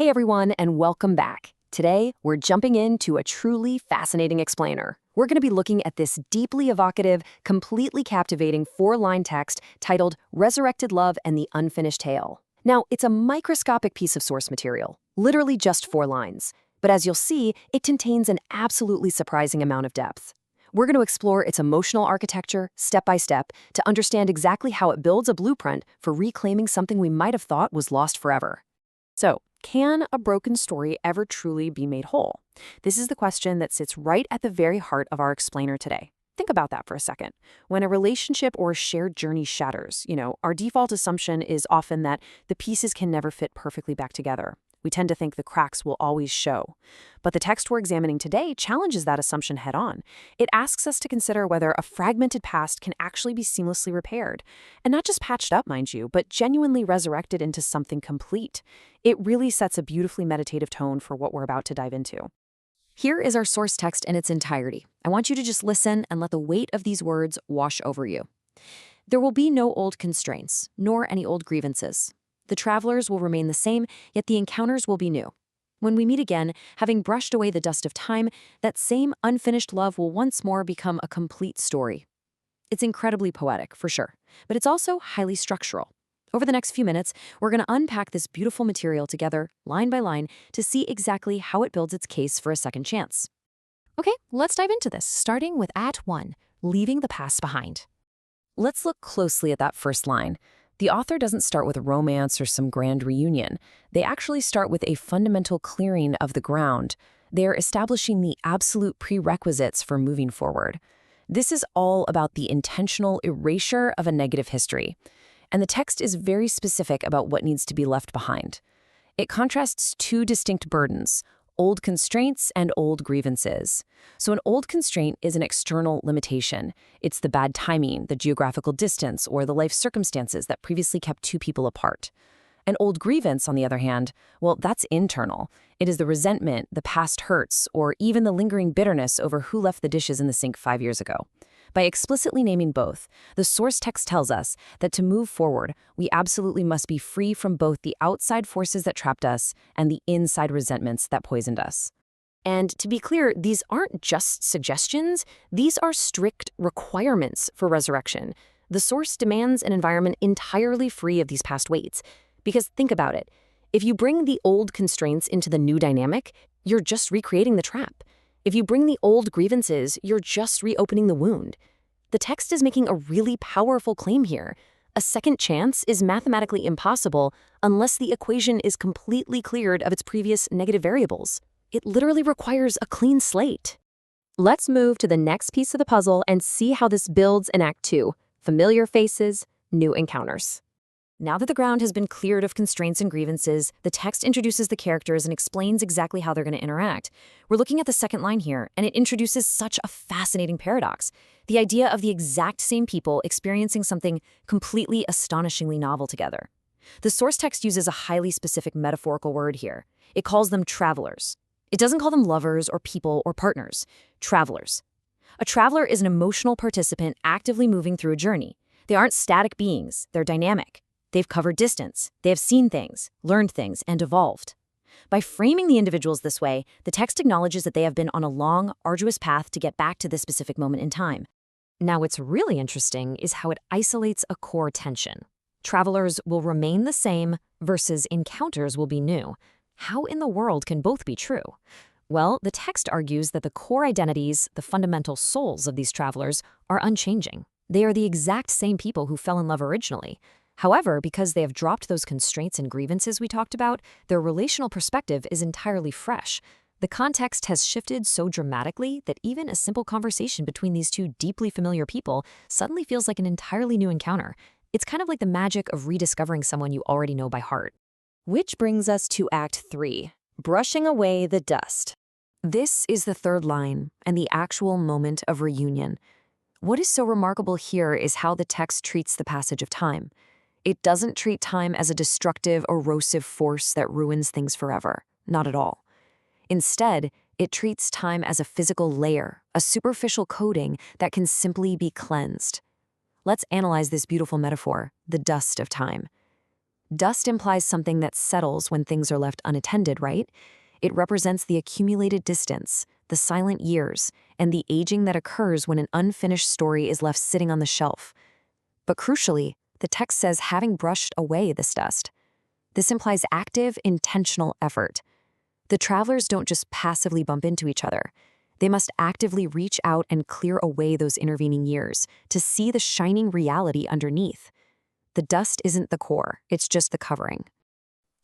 Hey everyone, and welcome back. Today, we're jumping into a truly fascinating explainer. We're going to be looking at this deeply evocative, completely captivating 4-line text titled Resurrected Love and the Unfinished Tale. Now, it's a microscopic piece of source material, literally just 4 lines. But as you'll see, it contains an absolutely surprising amount of depth. We're going to explore its emotional architecture, step by step, to understand exactly how it builds a blueprint for reclaiming something we might have thought was lost forever. So, can a broken story ever truly be made whole? This is the question that sits right at the very heart of our explainer today. Think about that for a second. When a relationship or a shared journey shatters, our default assumption is often that the pieces can never fit perfectly back together. We tend to think the cracks will always show. But the text we're examining today challenges that assumption head on. It asks us to consider whether a fragmented past can actually be seamlessly repaired. And not just patched up, mind you, but genuinely resurrected into something complete. It really sets a beautifully meditative tone for what we're about to dive into. Here is our source text in its entirety. I want you to just listen and let the weight of these words wash over you. There will be no old constraints, nor any old grievances. The travelers will remain the same, yet the encounters will be new. When we meet again, having brushed away the dust of time, that same unfinished love will once more become a complete story. It's incredibly poetic, for sure, but it's also highly structural. Over the next few minutes, we're going to unpack this beautiful material together, line by line, to see exactly how it builds its case for a second chance. Okay, let's dive into this, starting with Act 1, Leaving the Past Behind. Let's look closely at that first line. The author doesn't start with a romance or some grand reunion. They actually start with a fundamental clearing of the ground. They're establishing the absolute prerequisites for moving forward. This is all about the intentional erasure of a negative history. And the text is very specific about what needs to be left behind. It contrasts 2 distinct burdens: old constraints and old grievances. So an old constraint is an external limitation. It's the bad timing, the geographical distance, or the life circumstances that previously kept 2 people apart. An old grievance, on the other hand, well, that's internal. It is the resentment, the past hurts, or even the lingering bitterness over who left the dishes in the sink 5 years ago. By explicitly naming both, the source text tells us that to move forward, we absolutely must be free from both the outside forces that trapped us and the inside resentments that poisoned us. And to be clear, these aren't just suggestions, these are strict requirements for resurrection. The source demands an environment entirely free of these past weights. Because think about it, if you bring the old constraints into the new dynamic, you're just recreating the trap. If you bring the old grievances, you're just reopening the wound. The text is making a really powerful claim here. A second chance is mathematically impossible unless the equation is completely cleared of its previous negative variables. It literally requires a clean slate. Let's move to the next piece of the puzzle and see how this builds in Act 2, Familiar Faces, New Encounters. Now that the ground has been cleared of constraints and grievances, the text introduces the characters and explains exactly how they're going to interact. We're looking at the second line here, and it introduces such a fascinating paradox. The idea of the exact same people experiencing something completely astonishingly novel together. The source text uses a highly specific metaphorical word here. It calls them travelers. It doesn't call them lovers or people or partners. Travelers. A traveler is an emotional participant actively moving through a journey. They aren't static beings, they're dynamic. They've covered distance, they have seen things, learned things, and evolved. By framing the individuals this way, the text acknowledges that they have been on a long, arduous path to get back to this specific moment in time. Now, what's really interesting is how it isolates a core tension. Travelers will remain the same versus encounters will be new. How in the world can both be true? Well, the text argues that the core identities, the fundamental souls of these travelers, are unchanging. They are the exact same people who fell in love originally. However, because they have dropped those constraints and grievances we talked about, their relational perspective is entirely fresh. The context has shifted so dramatically that even a simple conversation between these 2 deeply familiar people suddenly feels like an entirely new encounter. It's kind of like the magic of rediscovering someone you already know by heart. Which brings us to Act 3, Brushing Away the Dust. This is the third line and the actual moment of reunion. What is so remarkable here is how the text treats the passage of time. It doesn't treat time as a destructive, erosive force that ruins things forever. Not at all. Instead, it treats time as a physical layer, a superficial coating that can simply be cleansed. Let's analyze this beautiful metaphor, the dust of time. Dust implies something that settles when things are left unattended, right? It represents the accumulated distance, the silent years, and the aging that occurs when an unfinished story is left sitting on the shelf. But crucially, the text says having brushed away this dust. This implies active, intentional effort. The travelers don't just passively bump into each other. They must actively reach out and clear away those intervening years to see the shining reality underneath. The dust isn't the core, it's just the covering.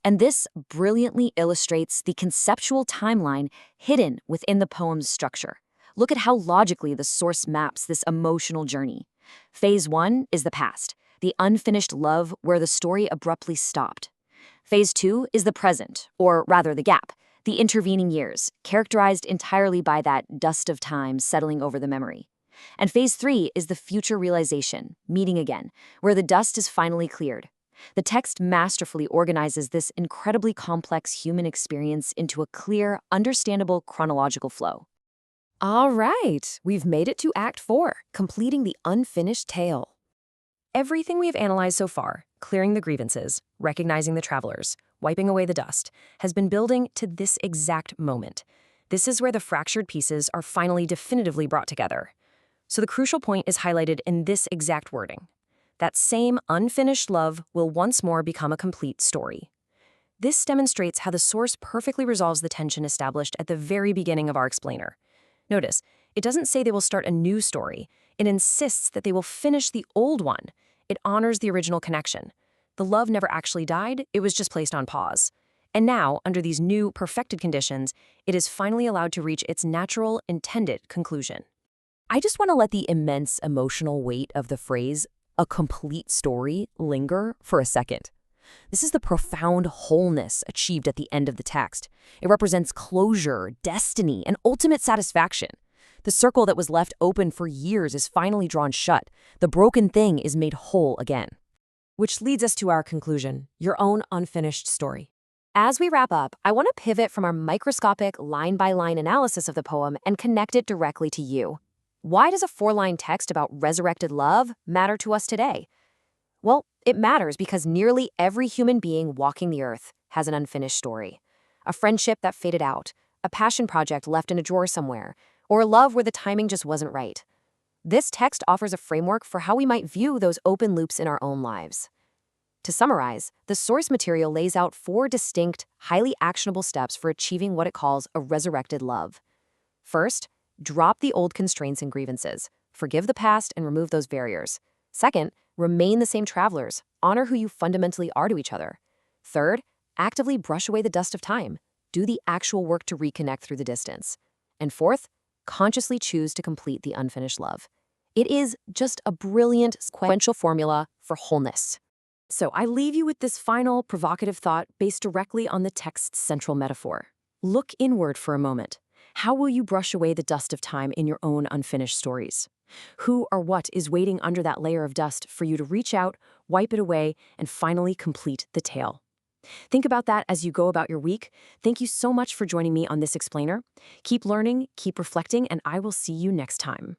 And this brilliantly illustrates the conceptual timeline hidden within the poem's structure. Look at how logically the source maps this emotional journey. Phase 1 is the past, the unfinished love where the story abruptly stopped. Phase 2 is the present, or rather the gap, the intervening years, characterized entirely by that dust of time settling over the memory. And Phase 3 is the future realization, meeting again, where the dust is finally cleared. The text masterfully organizes this incredibly complex human experience into a clear, understandable chronological flow. All right, we've made it to Act 4, completing the unfinished tale. Everything we've analyzed so far, clearing the grievances, recognizing the travelers, wiping away the dust, has been building to this exact moment. This is where the fractured pieces are finally definitively brought together. So the crucial point is highlighted in this exact wording. That same unfinished love will once more become a complete story. This demonstrates how the source perfectly resolves the tension established at the very beginning of our explainer. Notice, it doesn't say they will start a new story. It insists that they will finish the old one. It honors the original connection. The love never actually died, it was just placed on pause. And now, under these new, perfected conditions, it is finally allowed to reach its natural, intended conclusion. I just want to let the immense emotional weight of the phrase, a complete story, linger for a second. This is the profound wholeness achieved at the end of the text. It represents closure, destiny, and ultimate satisfaction. The circle that was left open for years is finally drawn shut. The broken thing is made whole again. Which leads us to our conclusion, your own unfinished story. As we wrap up, I want to pivot from our microscopic line-by-line analysis of the poem and connect it directly to you. Why does a 4-line text about resurrected love matter to us today? Well, it matters because nearly every human being walking the earth has an unfinished story. A friendship that faded out, a passion project left in a drawer somewhere, or a love where the timing just wasn't right. This text offers a framework for how we might view those open loops in our own lives. To summarize, the source material lays out 4 distinct, highly actionable steps for achieving what it calls a resurrected love. First, drop the old constraints and grievances. Forgive the past and remove those barriers. Second, remain the same travelers. Honor who you fundamentally are to each other. Third, actively brush away the dust of time. Do the actual work to reconnect through the distance. And fourth, consciously choose to complete the unfinished love. It is just a brilliant sequential formula for wholeness. So I leave you with this final provocative thought based directly on the text's central metaphor. Look inward for a moment. How will you brush away the dust of time in your own unfinished stories? Who or what is waiting under that layer of dust for you to reach out, wipe it away, and finally complete the tale? Think about that as you go about your week. Thank you so much for joining me on this explainer. Keep learning, keep reflecting, and I will see you next time.